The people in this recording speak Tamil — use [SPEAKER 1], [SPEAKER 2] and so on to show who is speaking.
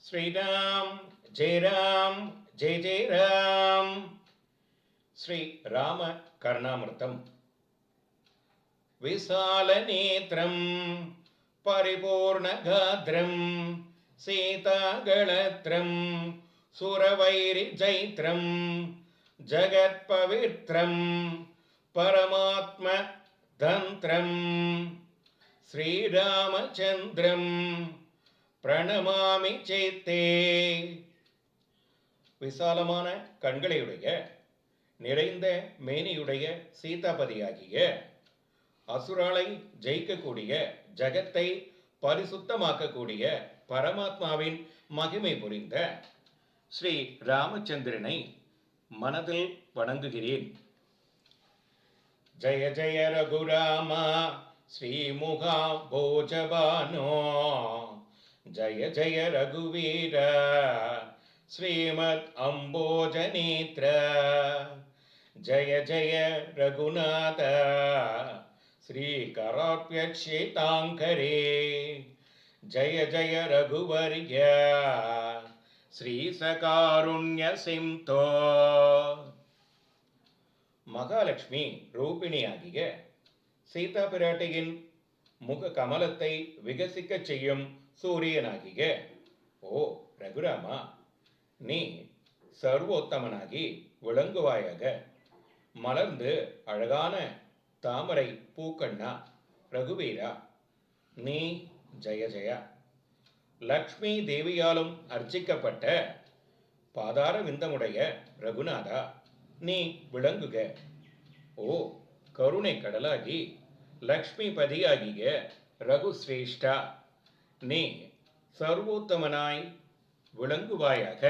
[SPEAKER 1] श्रीराम जय राम जय जय राम. श्री राम कर्णामृतम. विशालनेत्रं परिपूर्णगात्रं सीतागळत्रं सुरवैरिजैत्रं जगत्पवित्रं परमात्मतन्त्रं श्रीरामचन्द्रं பிரணமாமி சேத்தே. விசாலமான கண்களையுடைய நிறைந்த மேனியுடைய சீதாபதியாகிய அசுராலை ஜெயிக்கக்கூடிய ஜகத்தை பரிசுத்தமாக்கக்கூடிய பரமாத்மாவின் மகிமை புரிந்த ஸ்ரீ ராமச்சந்திரனை மனதில் வணங்குகிறேன். ஜய ஜய ரகுராமா ஸ்ரீமுகா போஜபானோ जय जय रघुवीर श्रीमद् अम्बोजनेत्र जय जय रघुनाथ श्रीकराप्यक्षिताङ्करे जय जय रघुवर्य श्रीसकारुण्यसिंतो. மகாலட்சுமி ரூபிணியாகிய சீதா பிராட்டியின் முக கமலத்தை விகசிக்க செய்யும் சூரியனாகிய ஓ ரகுராமா, நீ சர்வோத்தமனாகி விளங்குவாயாக. மலர்ந்து அழகான தாமரை பூக்கண்ணா ரகுவீரா, நீ ஜெய ஜெயா. லக்ஷ்மி தேவியாலும் அர்ச்சிக்கப்பட்ட பாதார விந்தமுடைய ரகுநாதா, நீ விளங்குக. ஓ கருணை கடலாகி லக்ஷ்மி பதியாகிய ரகுஸ்ரேஷ்டா, நீ சர்வோத்தமனாய் விளங்குவாயாக.